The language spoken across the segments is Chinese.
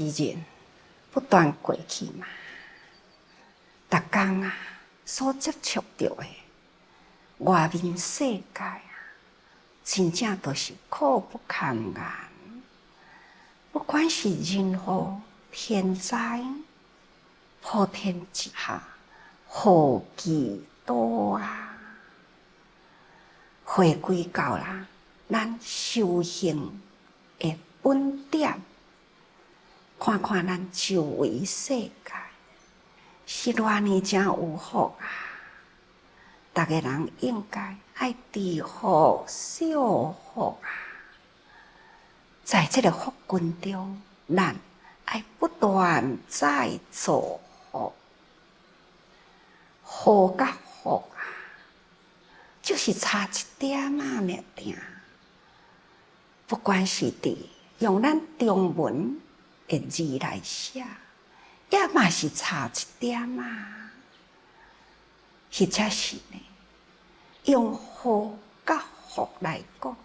时间不断过去嘛，逐天啊所接触到的外面世界啊，真正都是苦不堪言。不管是任何天灾，普天之下何其多啊！回归到啦，咱修行的本点，看看咱周围世界，是偌呢真有福啊！逐个人应该爱知福惜福啊！在这个福分中，咱爱不断再造福，福甲福啊，就是差一点仔尔定。不管是用咱中文的字来写，也嘛是差一点仔，或者是呢，用福甲福来讲。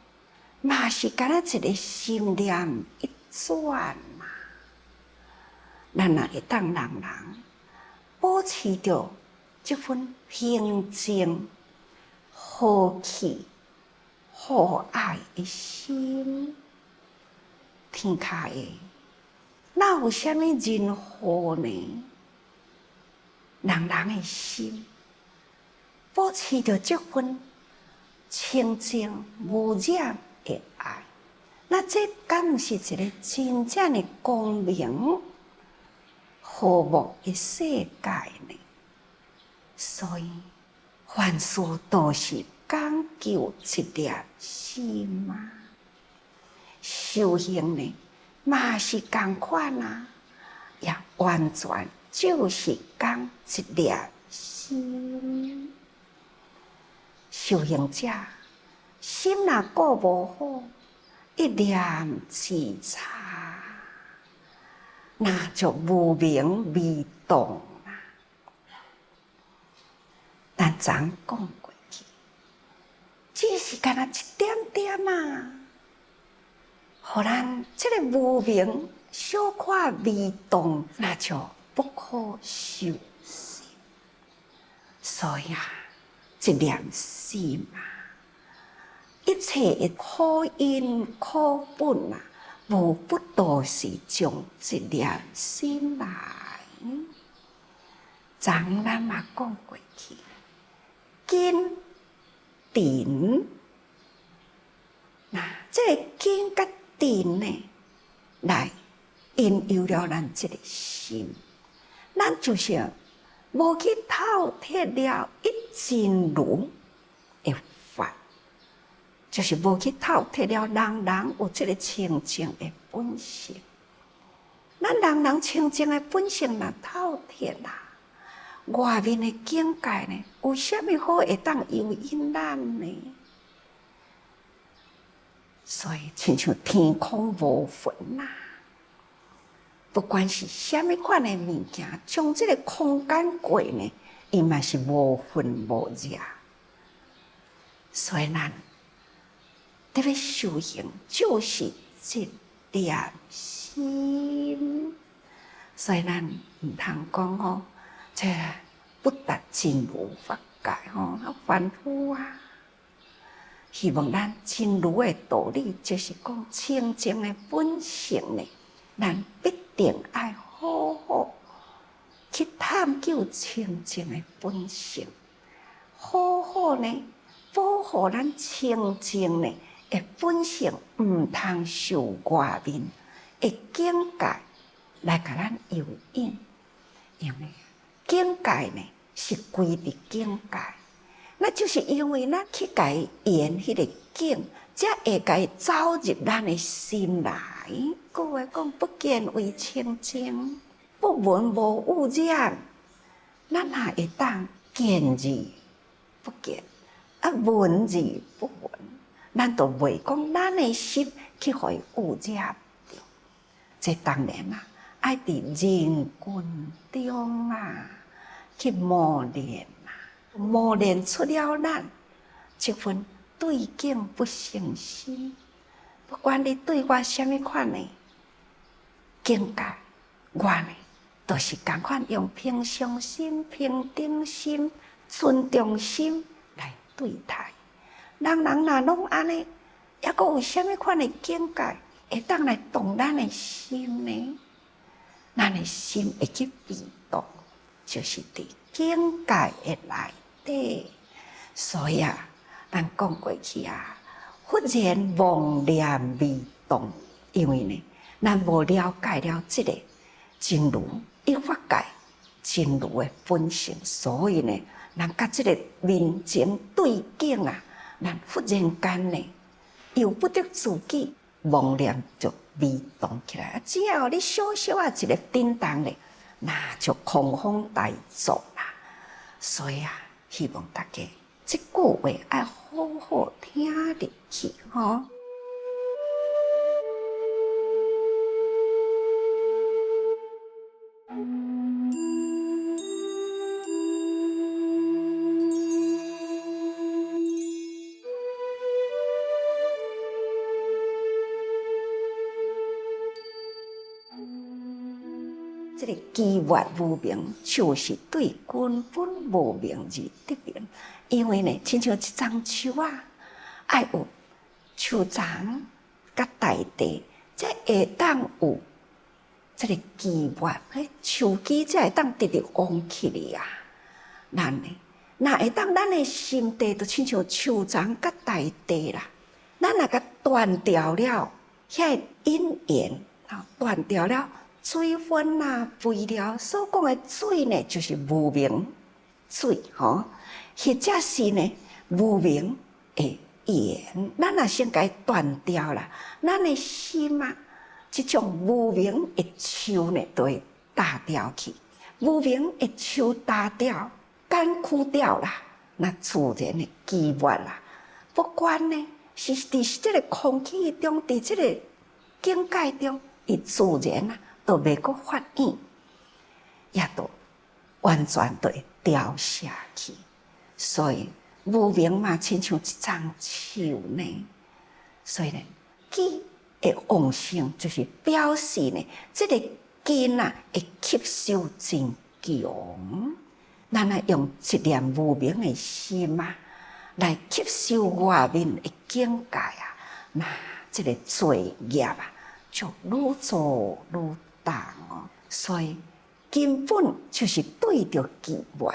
嘛是敢若一个心念一转嘛，咱若会当人保持着这份平静、和气、和蔼的心，天下的哪有啥物人祸呢？人的心保持着这份清净无染的爱，那这敢毋是一个真正的光明和睦的世界呢？所以凡事都是讲究一粒心嘛。修行呢，嘛是同款啊，也完全就是讲一粒心。修行者心若顾无好，一念之差，那就无明未动啦。咱昨讲过去，只是干那一点点嘛，互咱这个无明小可未动，那就不可修行。所以啊，一念心啊，一切的苦因苦本啊，无不都是从一念心来。昨咱嘛讲过去，根定，那这个根甲定呢，来引诱了咱这个心，咱就是无去透彻了一真如的法。就是无去透彻了人有这个清净的本性，咱人清净的本性若透彻啦，外面的境界呢，有啥物好会当诱引咱呢？所以亲像天空无云啦，不管是啥物款的物件，将这个空间过呢，伊嘛是无云无热。所以咱特别修行就是一念心，所以咱唔通讲吼，这不达真如法界吼，凡夫啊。希望咱真如的道理，就是讲清净的本性呢，咱必定爱好好去探究清净的本性，好好呢保护咱清净呢。的本性唔通受外面的境界来甲咱诱引，因为境界呢是归伫境界，那就是因为咱去甲伊缘迄个境，才会甲伊走入咱的心来。故话讲，不见为清净，不闻无污染，咱哪会当见字不见，闻字不闻？咱都袂讲咱的心去互伊污染着，这当然啦，爱伫人群中啊去磨练啊，磨练出了咱这份对境不生心。不管你对我什么款的境界，我呢，都是共款用平常心、平等心、尊重心来对待。人若拢安尼，抑阁有啥物款的境界会当来动咱的心呢？咱的心会去被动，就是伫境界的内底。所以啊，咱讲过去啊，忽然妄念未动，因为呢，咱无了解了这个真如一法界真如的本性，所以呢，咱甲这个面前对境啊，咱忽然间呢，由不得自己，妄念就未动起来。只要你小小啊一个震动咧，那就狂风大作啦。所以啊，希望大家这句话要好好听入去吼。这个机缘无明，就是对根本无明而得明。因为呢，亲像一丛树啊，爱有树丛甲大地，才会当有这个机缘，迄树枝才会当直直往起哩啊。咱呢，那会当咱的心地，就亲像树丛甲大地啦。咱若甲断掉了，遐因缘断掉了。水分啊，肥料所讲的水呢，就是无明水吼，或者是呢无明的缘。咱若先甲伊断掉啦，咱的心啊，这种无明的树呢，就会打掉去。无明的树打掉、干枯掉啦，那自然的机缘啦。不管呢，是伫这个空气中，伫这个境界中，伊自然啊。都袂阁发现，也都完全都会掉下去。所以无明嘛，亲像一丛树呢。所以呢，基的旺盛就是表示呢，这个根啊会吸收真强。咱啊用一念无明的心啊，来吸收外面的境界啊，那这个罪业啊，就愈做愈大哦。所以根本就是对着机缘，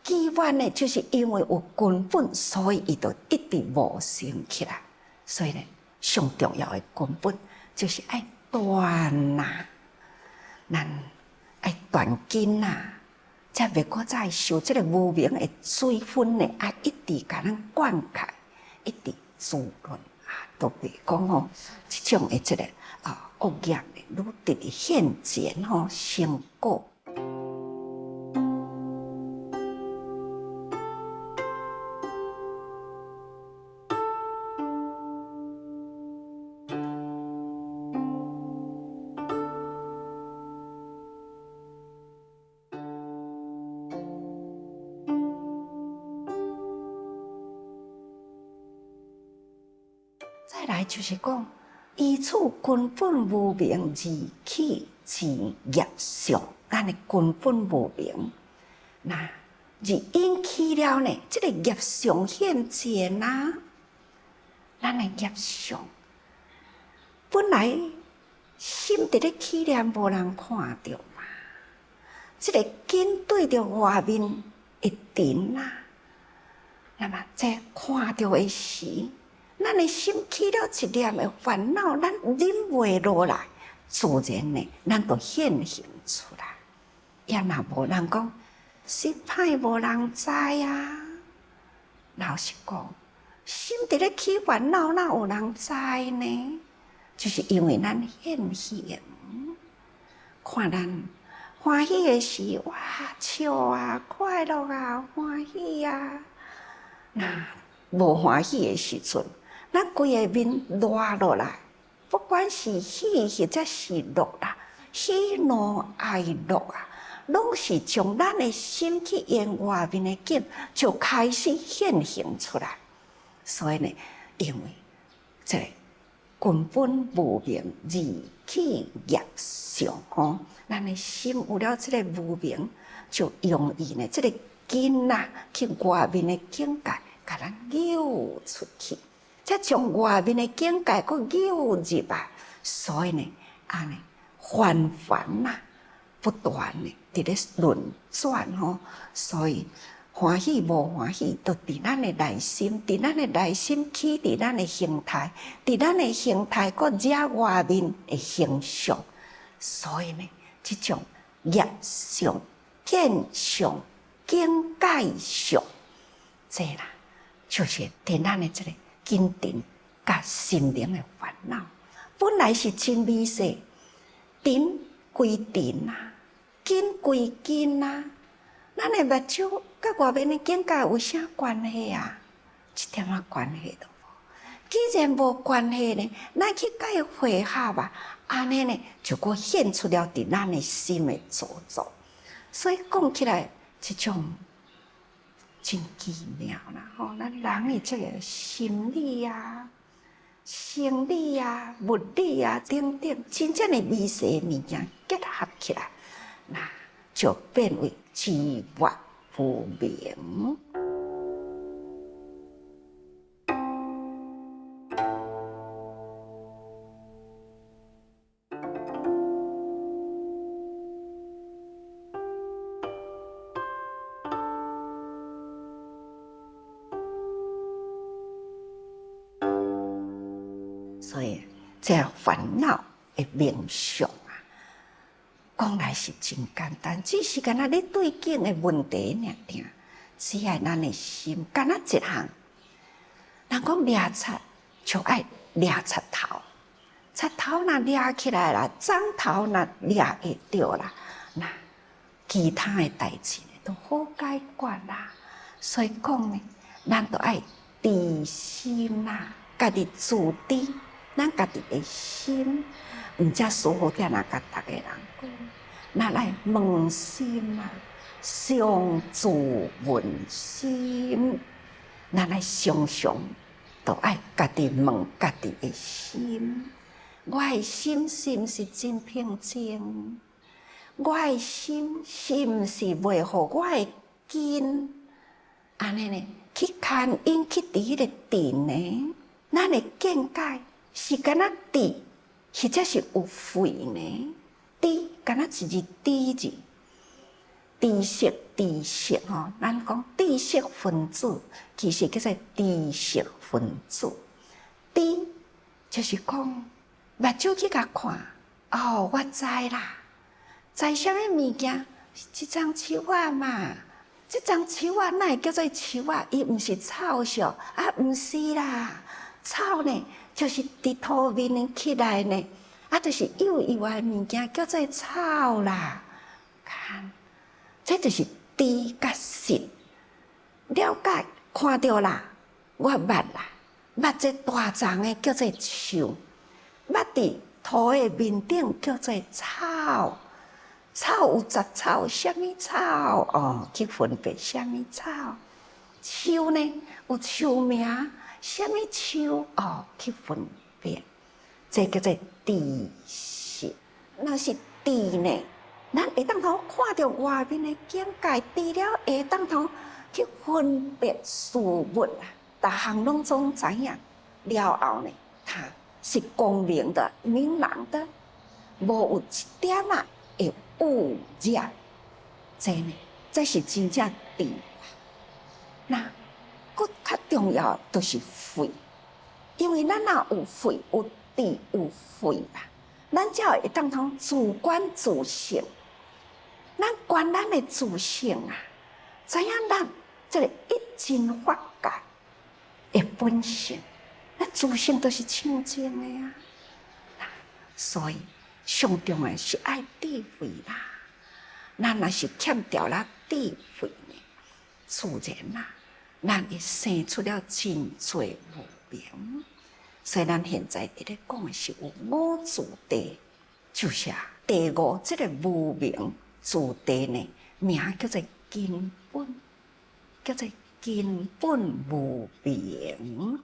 机缘呢，就是因为有根本，所以伊就一直无生起来。所以呢，上重要的根本就是爱断呐，咱爱断根呐，才袂搁再受这个无明的水分呢，爱一直甲咱灌溉，一直滋润啊，都袂讲哦，这种的这个恶业呢，愈直直现前吼成果。再来就是讲，依此根本无明而起之业相，咱的根本无明，那而引起了呢，这个业相现前啊，咱的业相本来心伫咧起念，无人看到嘛，这个根对着外面一尘啊，那么在看到的时，咱的心起了一念的烦恼，咱忍袂落来，自然呢，咱就现形出来。也若无人讲，失歹无人知啊。老实讲，心伫咧起烦恼，哪有人知呢？就是因为咱现形，看咱欢喜的时，哇，笑啊，快乐啊，欢喜啊。那无欢喜的时阵，咱规个面热落来，不管是喜或者是乐啦，喜怒哀乐啊，拢是从咱的心去沿外面的境，就开始现形出来。所以呢，因为这根本无明，二起业相吼。咱的心有了这个无明，就容易呢，这个根呐，去外面的境界，甲咱扭出去，再从外面的境界佫扭入来，所以呢，安尼烦呐，不断的伫咧轮转吼，所以。欢喜无欢喜，都伫咱的内心，伫咱的内心起，伫咱的形态，伫咱的形态，搁惹外面的形象。所以呢，这种业相、见相、境界相，这啦，就是伫咱的这个根尘甲心灵的烦恼。本来是真微细，尘归尘啊，根归根啊。咱的目睭甲外面的境界有啥关系啊？一点仔关系都无。既然无关系呢，咱去甲伊配合啊，安尼呢就佫显出了伫咱的心的造作。所以讲起来，这种真奇妙啦！吼，咱人的这个心理啊、生理啊、物理啊等等，真正的微细的物件结合起来，那就变为智月不明。所以，这烦恼的名相啊，讲来是真简单，只是干那你对境的问题尔尔，只要咱的心干那一项。人讲抓贼，就爱抓贼头，贼头若抓起来啦，掌头若抓会着啦，那其他的代志都好解决啦。所以讲呢，咱都爱治心啦，家己自知。咱家己的心，毋则疏忽点啊！甲逐个人讲，咱来问心啊，常自问心。咱来常常都爱家己问家己的心，我的心是毋是真平静？我的心是毋是袂互我的根安尼呢？去牵引去伫迄个定呢？咱的见解。是敢若知，或者是有慧呢？知敢若一字知字，知识吼，咱讲知识分子，其实叫做知识分子。知就是讲目睭去甲看，哦，我知啦，知啥物物件？这张树仔嘛，这张树仔哪会叫做树仔？伊毋是草树啊，毋是啦，草呢？就是伫土面起来呢，啊，就是幼幼的物件叫做草啦。看，这就是知甲识，了解看到啦，我捌啦，捌这大丛的叫做树，捌伫土的面顶叫做草。草有杂草，什么草？哦，去分别什么草。树呢有树名。什么树哦？去分辨，这叫做知识。那是知呢，咱会当通看到外面的境界，知了会当通去分别事物啊，逐项拢总知影了后呢，它是光明的、明朗的，无有一点啊会污染。这呢，这是真正知。那。佫较重要就是慧，因为咱若有慧、有智、有慧啦，咱才会当通自观自省。咱观咱的自省啊，知影咱这个一真法界的本性，那自省都是清净的啊。所以上重要是爱智慧啦。咱若是欠掉了智慧呢，自然啦。咱会生出了真多无明，所以咱现在伫咧讲的是有五自地，就是第五这个无明自地呢，名叫做根本，叫做根本无明。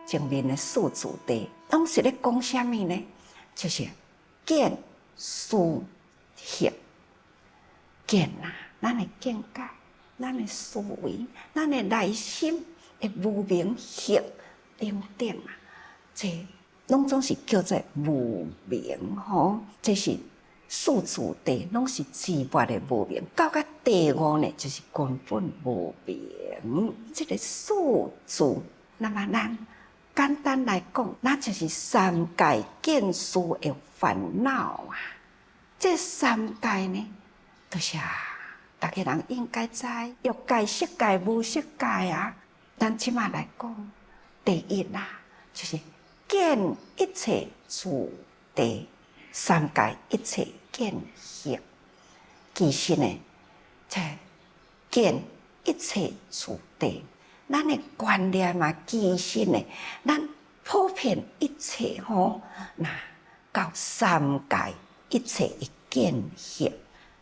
前面的四字地，拢是咧讲什么呢？就是见思行。见啊，咱的见解，咱的思维，咱的内心的无明行等等啊，这拢总是叫做无明吼。这是四字地，拢是自拔的无明。到个第五呢，就是根本无明。这个四字，那么咱简单来讲，那就是三界见思的烦恼啊。这三界呢，就是大家人应该知欲界、色界、无色界啊。咱即马来讲，第一啦，就是见一切自地，三界一切见行。其实呢，即见一切自地，咱的观念嘛，其实呢，咱普遍一切吼，那到三界一切的见行。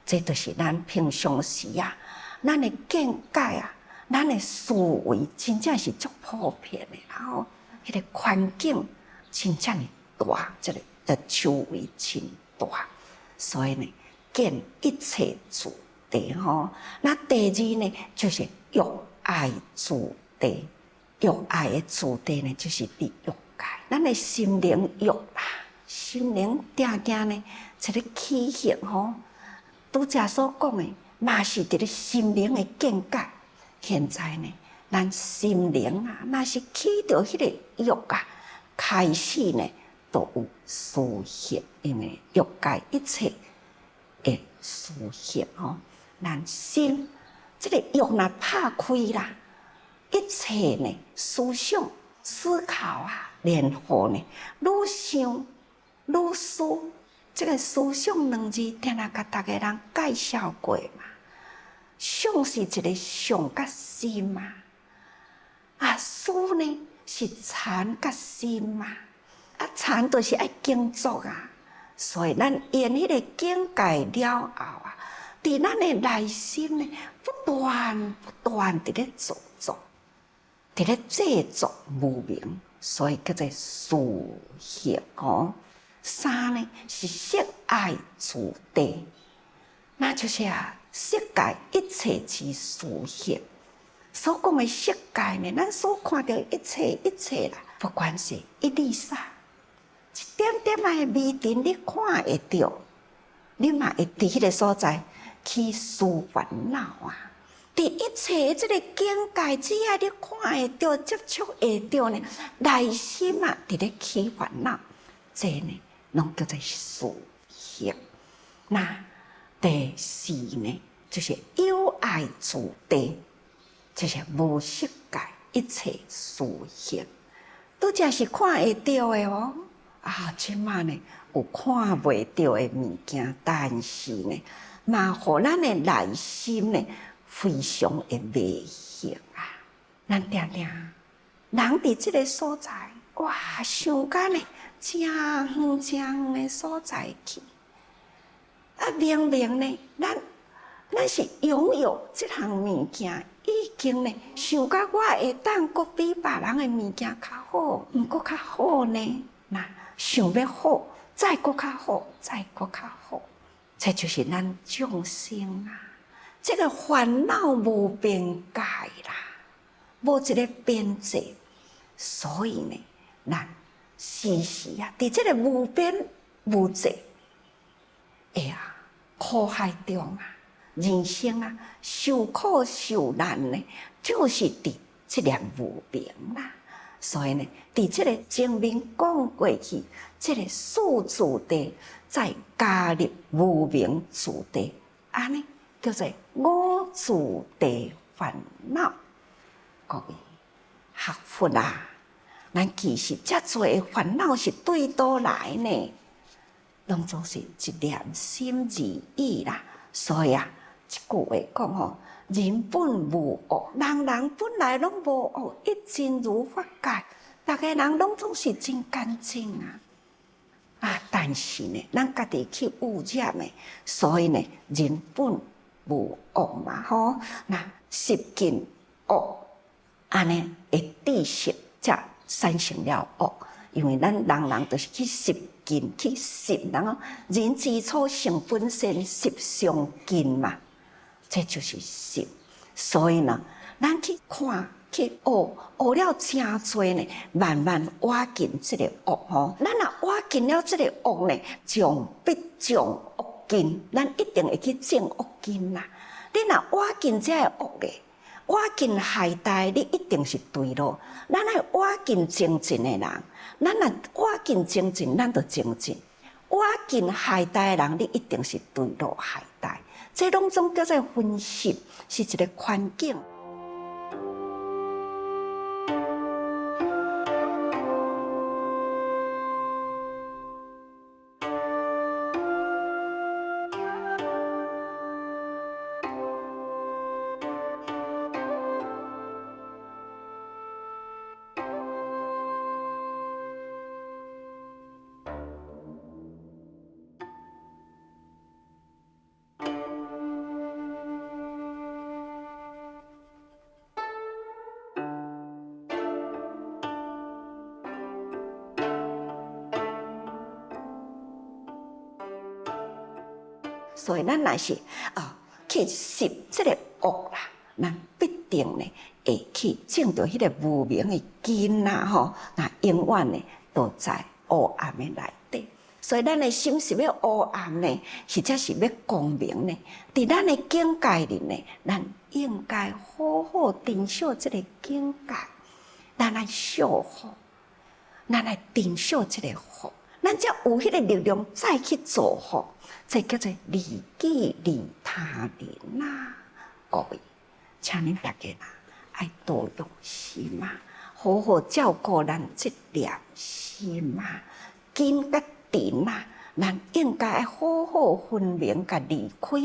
这就是咱平常时啊，咱的见解啊，咱的思维真正是足普遍的，然后迄个环境真正的大，这个周围真大，所以呢，见一切自地吼。那第二呢，就是欲爱自地，欲爱的自地呢，就是伫欲界，咱的心灵欲啦，心灵定定呢，一个起行吼。拄则所讲的，嘛是伫咧心灵的见解。现在呢，咱心灵啊，若是起着迄个欲啊，开始呢，都有思想，因为欲界一切的思想吼，咱心这个欲若拍开啦，一切呢思想思考啊，然后呢，愈想愈思。这个思想两字，定甲大家人介绍过嘛。想是一个想甲心嘛，思呢是禅甲心嘛，禅就是爱工作啊。所以咱沿迄个境界了后啊，伫咱的内心呢，不断伫咧造作，伫咧制作无明，所以叫做思想哦。三呢是色爱自地，那就是色界一切之思想。所讲的色界呢，咱所看到一切啦，不管是一粒沙，一点点的微尘，你看会到，你嘛会伫迄个所在去思烦恼啊。伫一切这个境界，只要你看会到、接触会到呢，内心啊伫咧起烦恼，这呢。拢叫做思想。那第四呢，就是有爱自地，就是无色界一切思想。拄则是看会到的哦，即马呢有看袂到的物件，但是呢，嘛互咱的内心呢非常的迷惑啊。咱定定人伫即个所在，哇，想干呢？真远的所在去，明明呢，咱是拥有这项物件，已经呢想到我会当搁比别人的物件较好，毋过较好呢。那想要好，再搁较好，再搁较好，这就是咱众生啊，这个烦恼无边界啦，无一个边界，所以呢，咱。时时啊，伫这个无边无际，苦海中啊，人生啊，受苦受难呢，就是伫这个无明啦。所以呢，伫这个前面讲过去，这个四自地再加入无明自地，安尼叫做五自地烦恼。各位学佛啊！咱其实遮多的烦恼是对倒来呢，拢总是一念心而已啦。所以一句话讲吼，人本无恶，人本来拢无恶，一真如法界，大家人拢总是真干净啊。但是呢，咱家己去污染的，所以呢，人本无恶嘛吼。那习尽恶，安尼会知识才产生了恶。因为咱人就是去习近，去习人哦，人之初性本善，习相近嘛，这就是习。所以呢，咱去看去学了真多呢，慢慢挖尽这个恶吼。咱若挖尽了这个恶呢，将必将恶尽，咱一定会去种恶根啦。你若挖尽这个恶咧，挖尽害大，你一定是对路。咱爱挖尽精进的人，咱若挖尽精进，咱就精进；挖尽害大的人，你一定是对路害大。这拢总叫做分析，是一个环境。所以咱若是去习这个恶啦，咱必定呢会去种到迄个无明的根啦吼，那永远呢都在黑暗的内底。所以咱的心是要黑暗呢，或者是要光明呢？伫咱的境界里呢，咱应该好好珍惜这个境界，咱来守护，咱来珍惜这个福，咱才有迄个力量再去做福。这叫做利己利他人啦，各位，请恁大家啦，爱多用心嘛，好好照顾咱这良心嘛，根甲尘嘛，咱应该好好分明甲离开，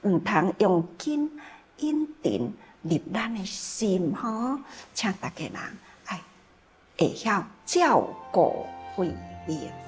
唔通用根引尘入咱的心吼，请大家人爱会晓照顾慧命。